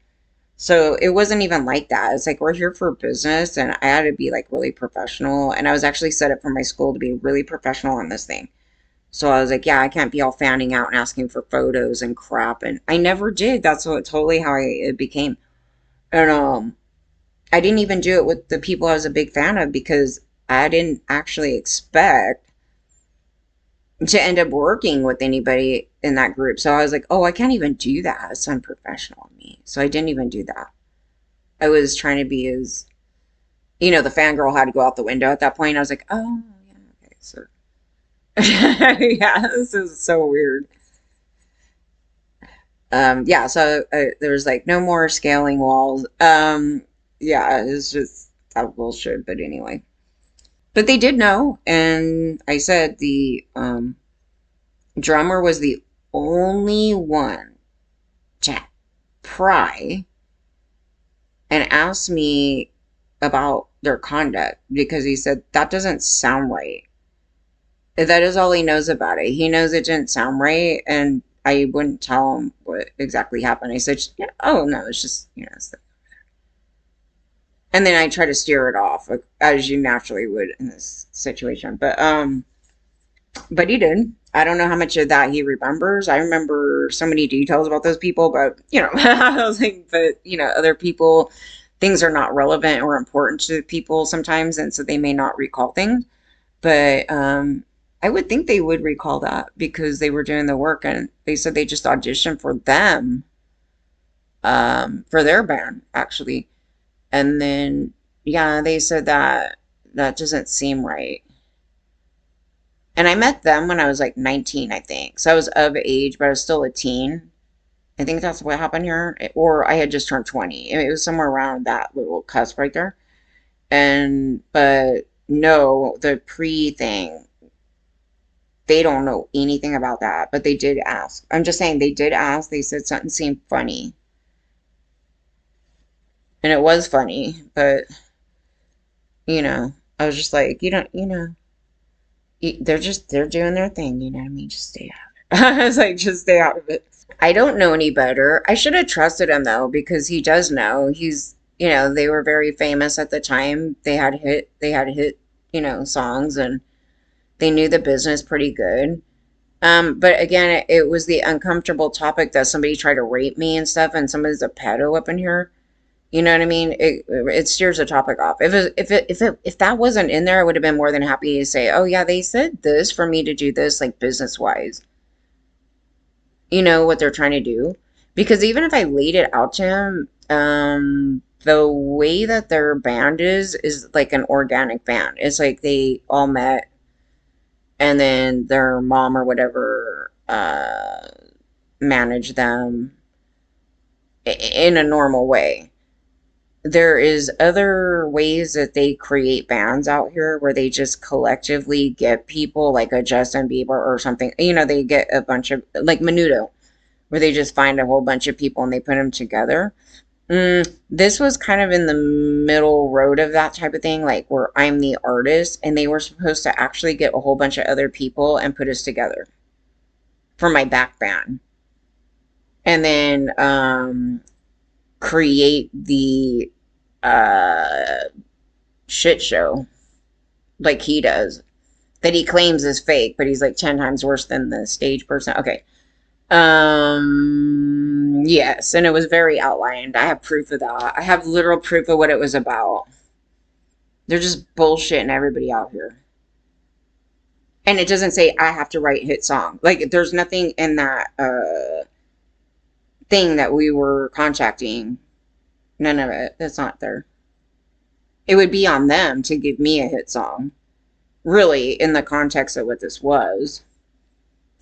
So it wasn't even like that. It's like we're here for business, and I had to be like really professional. And I was actually set up for my school to be really professional on this thing. So I was like, yeah, I can't be all fanning out and asking for photos and crap. And I never did. That's totally how it became. And I didn't even do it with the people I was a big fan of because I didn't actually expect to end up working with anybody in that group. So I was like, oh, I can't even do that. It's unprofessional of me. So I didn't even do that. I was trying to be as, the fangirl had to go out the window at that point. I was like, oh, yeah, okay. So, yeah, this is so weird. Yeah, so there was like no more scaling walls. Yeah, it's just that bullshit. But anyway, but they did know, and I said the drummer was the only one to pry and ask me about their conduct because he said that doesn't sound right. That is all he knows about it. He knows it didn't sound right, and I wouldn't tell him what exactly happened. I said, yeah, oh no, it's just and then I try to steer it off as you naturally would in this situation. But he did. I don't know how much of that he remembers. I remember so many details about those people, but I was like, but other people, things are not relevant or important to people sometimes, and so they may not recall things. But I would think they would recall that because they were doing the work, and they said they just auditioned for them, for their band actually, and then yeah, they said that doesn't seem right. And I met them when I was like 19, I think. So I was of age, but I was still a teen. I think that's what happened here. Or I had just turned 20. It was somewhere around that little cusp right there. But no, the pre thing, they don't know anything about that. But they did ask. I'm just saying they did ask. They said something seemed funny. And it was funny. But, I was just like, they're doing their thing, you know what I mean? Just stay out of it. I was like, just stay out of it. I don't know any better. I should have trusted him though, because he does know. They were very famous at the time. They had hit, songs, and they knew the business pretty good. But again, it was the uncomfortable topic that somebody tried to rape me and stuff, and somebody's a pedo up in here. You know what I mean? It steers the topic off. If that wasn't in there, I would have been more than happy to say, oh yeah, they said this for me to do this, like business wise. You know what they're trying to do? Because even if I laid it out to him, The way that their band is like an organic band. It's like they all met and then their mom or whatever managed them in a normal way. There is other ways that they create bands out here where they just collectively get people like a Justin Bieber or something. You know, they get a bunch of like Menudo, where they just find a whole bunch of people and they put them together. This was kind of in the middle road of that type of thing, like where I'm the artist and they were supposed to actually get a whole bunch of other people and put us together for my back band. And then create the uh shit show like he does that he claims is fake, but he's like 10 times worse than the stage person. Okay. Yes, and it was very outlined. I have proof of that. I have literal proof of what it was about. They're just bullshitting everybody out here. And it doesn't say I have to write hit song. Like there's nothing in that thing that we were contacting. None of it. That's not there. It would be on them to give me a hit song. Really, in the context of what this was.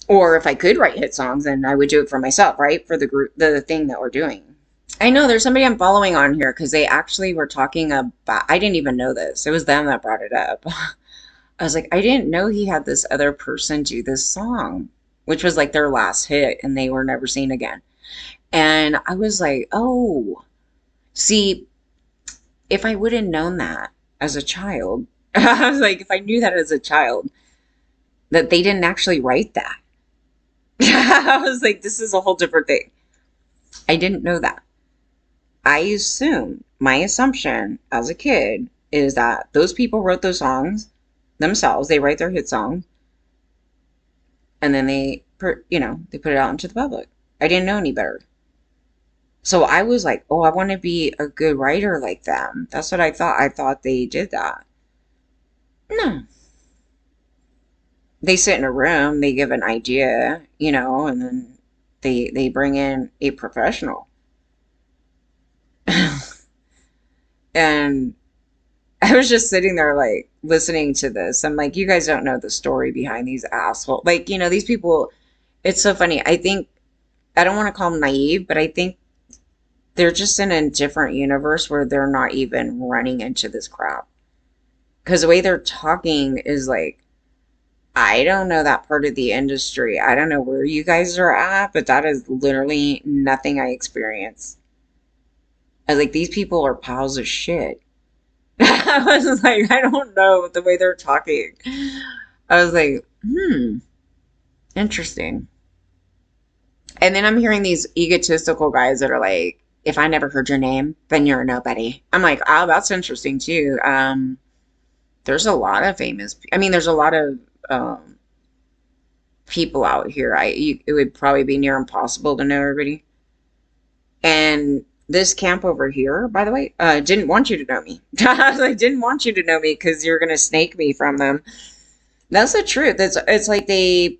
Or if I could write hit songs, then I would do it for myself, right? For the group, the thing that we're doing. I know there's somebody I'm following on here because they actually were talking about, I didn't even know this. It was them that brought it up. I was like, I didn't know he had this other person do this song, which was like their last hit and they were never seen again. And I was like, oh, see, if I would have known that as a child, I was like, if I knew that as a child, that they didn't actually write that. I was like, this is a whole different thing. I didn't know that. I assumed, my assumption as a kid is that those people wrote those songs themselves. They write their hit song and then they put it out into the public. I didn't know any better. So I was like, oh, I want to be a good writer like them. That's what I thought. I thought they did that. No. They sit in a room, they give an idea, and then they bring in a professional. And I was just sitting there like listening to this. I'm like, you guys don't know the story behind these assholes. Like, these people, it's so funny. I think, I don't want to call them naive, but I think they're just in a different universe where they're not even running into this crap. Because the way they're talking is like, I don't know that part of the industry. I don't know where you guys are at, but that is literally nothing I experience. I was like, these people are piles of shit. I was like, I don't know the way they're talking. I was like, interesting. And then I'm hearing these egotistical guys that are like, if I never heard your name, then you're a nobody. I'm like, oh, that's interesting too. There's a lot of there's a lot of people out here. It would probably be near impossible to know everybody. And this camp over here, by the way, didn't want you to know me. I didn't want you to know me because you're gonna snake me from them. That's the truth. It's like if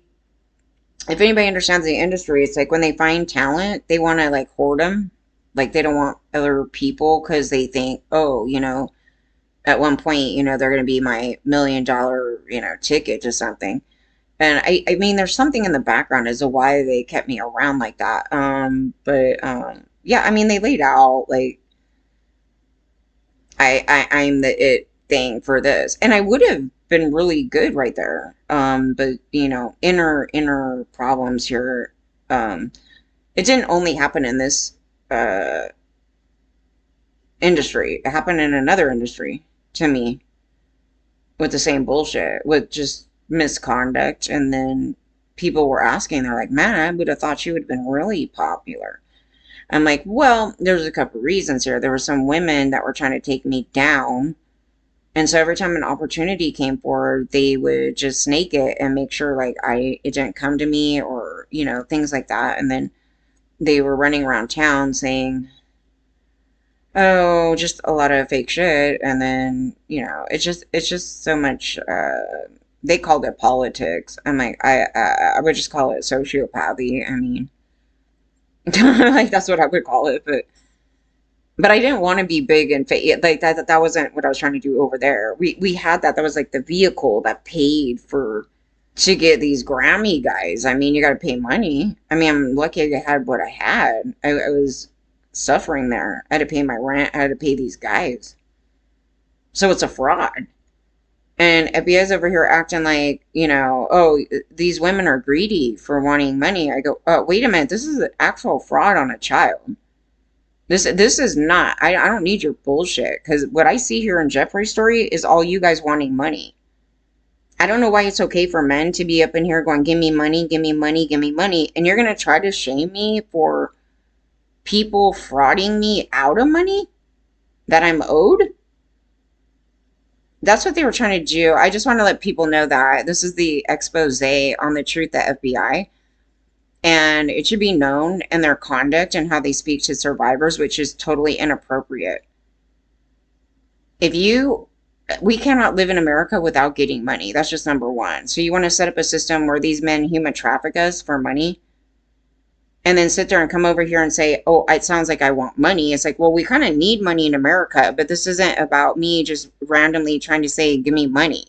anybody understands the industry, it's like when they find talent, they want to like hoard them. Like they don't want other people because they think, oh, at one point, they're going to be my $1 million, ticket to something. And I mean, there's something in the background as to why they kept me around like that. Yeah, I mean, they laid out like I'm the it thing for this, and I would have been really good right there. But inner problems here. It didn't only happen in this industry. It happened in another industry to me with the same bullshit, with just misconduct. And then people were asking, they're like, man, I would have thought you would have been really popular. I'm like, well, there's a couple reasons here. There were some women that were trying to take me down. And so every time an opportunity came forward, they would just snake it and make sure like it didn't come to me or, things like that. And then they were running around town saying, oh, just a lot of fake shit. And then, it's just so much, they called it politics. I'm like, I would just call it sociopathy. I mean, like that's what I would call it. But But I didn't want to be big and like that wasn't what I was trying to do over there. We had that was like the vehicle that paid for to get these Grammy guys. I mean, you got to pay money. I mean, I'm lucky I had what I had. I was suffering there. I had to pay my rent. I had to pay these guys. So it's a fraud. And FBI's over here acting like, oh, these women are greedy for wanting money. I go, oh, wait a minute. This is an actual fraud on a child. This is not. I don't need your bullshit, because what I see here in Jeffrey's story is all you guys wanting money. I don't know why it's okay for men to be up in here going, give me money, give me money, give me money. And you're going to try to shame me for people frauding me out of money that I'm owed? That's what they were trying to do. I just want to let people know that this is the expose on the truth at FBI. And it should be known in their conduct and how they speak to survivors, which is totally inappropriate. We cannot live in America without getting money. That's just number one. So you want to set up a system where these men human traffic us for money and then sit there and come over here and say, oh, it sounds like I want money. It's like, well, we kind of need money in America, but this isn't about me just randomly trying to say, give me money.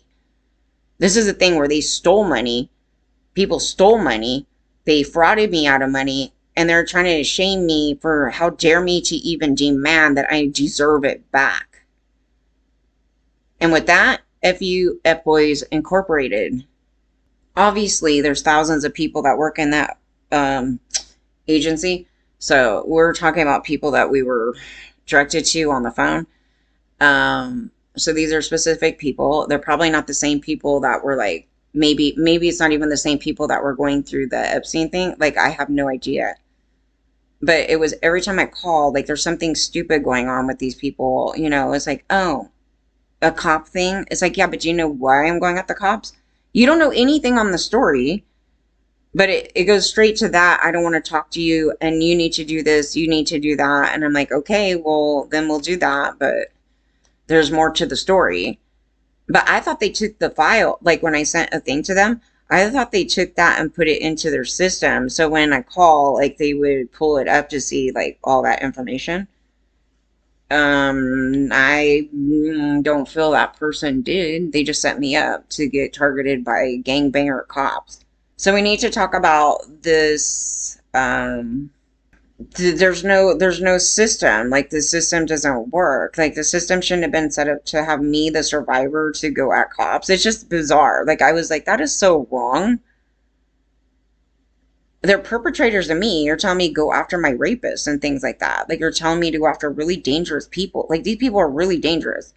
This is a thing where they stole money. People stole money. They frauded me out of money, and they're trying to shame me for how dare me to even demand that I deserve it back. And with that, F Boys Incorporated. Obviously, there's thousands of people that work in that agency. So we're talking about people that we were directed to on the phone. So these are specific people. They're probably not the same people that were like, maybe it's not even the same people that were going through the Epstein thing. Like, I have no idea. But it was every time I called, like, there's something stupid going on with these people. It's like, oh, a cop thing. It's like, yeah, but do you know why I'm going at the cops? You don't know anything on the story, but it goes straight to that. I don't want to talk to you, and you need to do this, you need to do that. And I'm like, okay, well, then we'll do that. But there's more to the story. But I thought they took the file, like when I sent a thing to them, I thought they took that and put it into their system. So when I call, like, they would pull it up to see, like, all that information. I don't feel that person did. They just set me up to get targeted by gangbanger cops. So we need to talk about this, there's no system. Like, the system doesn't work. Like, the system shouldn't have been set up to have me, the survivor, to go at cops. It's just bizarre. Like, I was like, that is so wrong. They're perpetrators of me. You're telling me go after my rapists and things like that. Like, you're telling me to go after really dangerous people. Like, these people are really dangerous.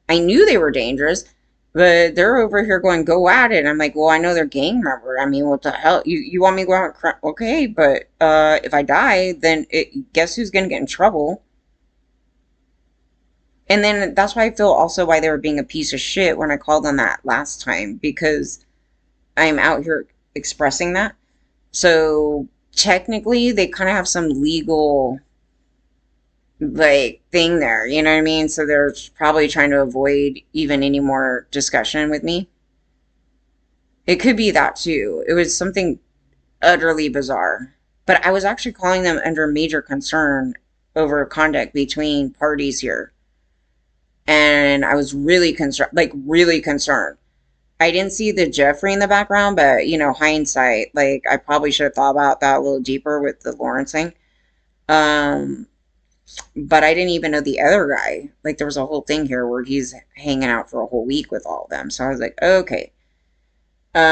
I knew they were dangerous, but they're over here going, go at it. I'm like, well, I know they're gang member. I mean, what the hell? You want me to go out and okay, but if I die, then guess who's going to get in trouble? And then that's why I feel also why they were being a piece of shit when I called on that last time, because I'm out here expressing that. So technically, they kind of have some legal, like, thing there, you know what I mean? So they're probably trying to avoid even any more discussion with me. It could be that too. It was something utterly bizarre. But I was actually calling them under major concern over conduct between parties here. And I was really concerned, like, really concerned. I didn't see the Jeffrey in the background, but, hindsight, like, I probably should have thought about that a little deeper with the Lawrence thing. But I didn't even know the other guy. Like, there was a whole thing here where he's hanging out for a whole week with all of them. So I was like, okay. But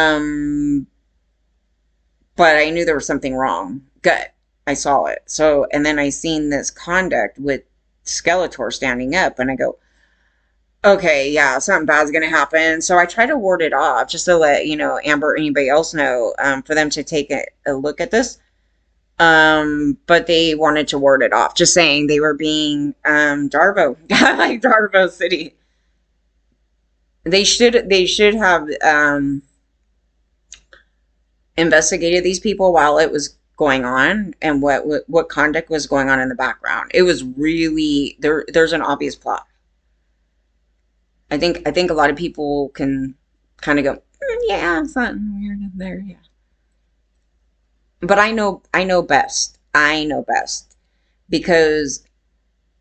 I knew there was something wrong. Good. I saw it. So, and then I seen this conduct with Skeletor standing up, and I go, okay, yeah, something bad's gonna happen. So I try to ward it off just to let, Amber or anybody else know, for them to take a look at this. But they wanted to ward it off, just saying they were being, Darvo, like Darvo City. They should have, investigated these people while it was going on, and what conduct was going on in the background. It was really, there's an obvious plot. I think a lot of people can kind of go, yeah, something weird in there, yeah. But I know best. I know best, because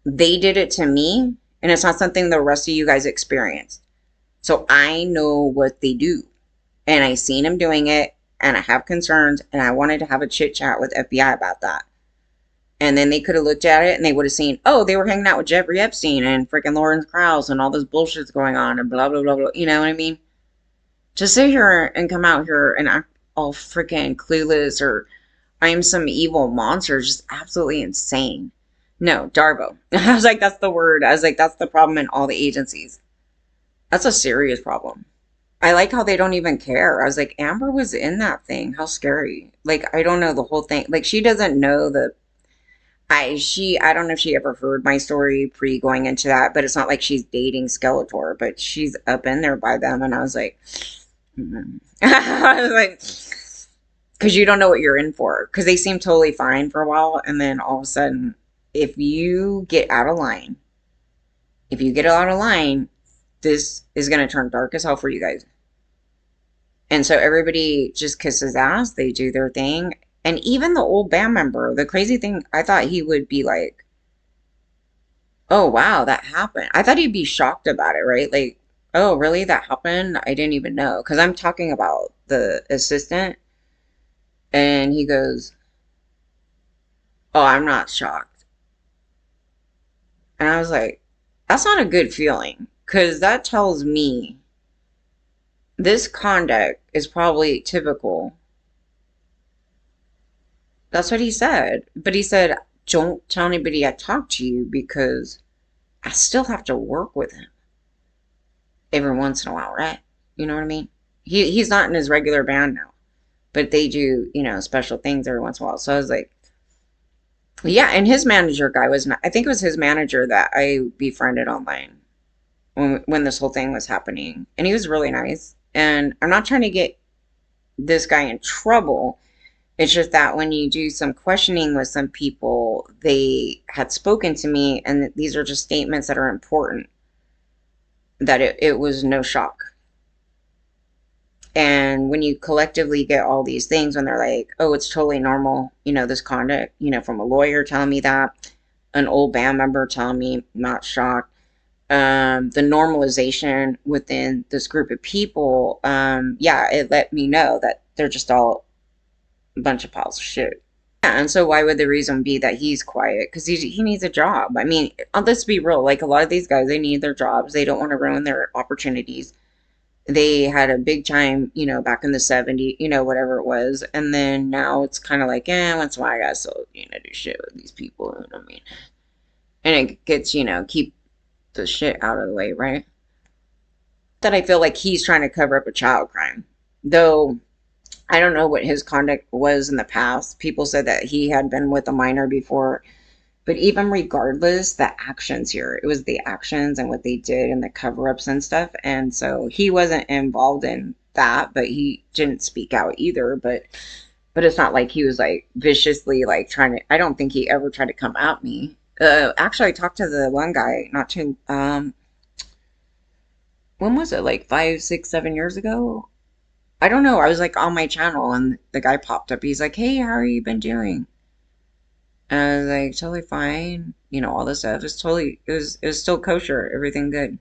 They did it to me, and it's not something the rest of you guys experience. So I know what they do, and I seen them doing it, and I have concerns, and I wanted to have a chit chat with FBI about that. And then they could have looked at it and they would have seen, oh, they were hanging out with Jeffrey Epstein and freaking Lawrence Krauss and all this bullshit's going on and blah, blah, blah, blah. You know what I mean? To sit here and come out here and act all freaking clueless or I'm some evil monster is just absolutely insane. No, Darvo. I was like, that's the word. I was like, that's the problem in all the agencies. That's a serious problem. I like how they don't even care. I was like, Amber was in that thing. How scary. Like, I don't know the whole thing. Like, she doesn't know the I don't know if she ever heard my story pre going into that, but it's not like she's dating Skeletor, but she's up in there by them, and I was like, I was like, because you don't know what you're in for, because they seem totally fine for a while, and then all of a sudden, if you get out of line, if you get out of line, this is gonna turn dark as hell for you guys. And so everybody just kisses ass, they do their thing. And even the old band member, the crazy thing, I thought he would be like, oh, wow, that happened. I thought he'd be shocked about it, right? Like, oh, really? That happened? I didn't even know. Because I'm talking about the assistant. And he goes, oh, I'm not shocked. And I was like, that's not a good feeling. Because that tells me this conduct is probably typical. That's what he said. But he said, don't tell anybody I talked to you because I still have to work with him every once in a while, right? You know what I mean? He's not in his regular band now, but they do, special things every once in a while. So I was like, yeah, and his manager guy was not, I think it was his manager that I befriended online when this whole thing was happening. And he was really nice. And I'm not trying to get this guy in trouble. It's just that when you do some questioning with some people, they had spoken to me, and these are just statements that are important, that it was no shock. And when you collectively get all these things, when they're like, oh, it's totally normal, this conduct, from a lawyer telling me that, an old band member telling me, not shocked, the normalization within this group of people, yeah, it let me know that they're just all a bunch of piles of shit. Yeah, and so why would the reason be that he's quiet? Because he needs a job. I mean, let's be real. Like a lot of these guys, they need their jobs. They don't want to ruin their opportunities. They had a big time, back in the 70s, whatever it was. And then now it's kind of like, once in a while I gotta still, do shit with these people. You know what I mean? And it gets, keep the shit out of the way, right? That I feel like he's trying to cover up a child crime. Though I don't know what his conduct was in the past. People said that he had been with a minor before. But even regardless, the actions here, it was the actions and what they did and the cover-ups and stuff. And so he wasn't involved in that, but he didn't speak out either. But it's not like he was like viciously like trying to, I don't think he ever tried to come at me. Actually, I talked to the one guy not too, when was it? Like 5, 6, 7 years ago? I don't know. I was like on my channel and the guy popped up. He's like, hey, how are you been doing? And I was like, totally fine. All this stuff. It's totally, it was still kosher. Everything good.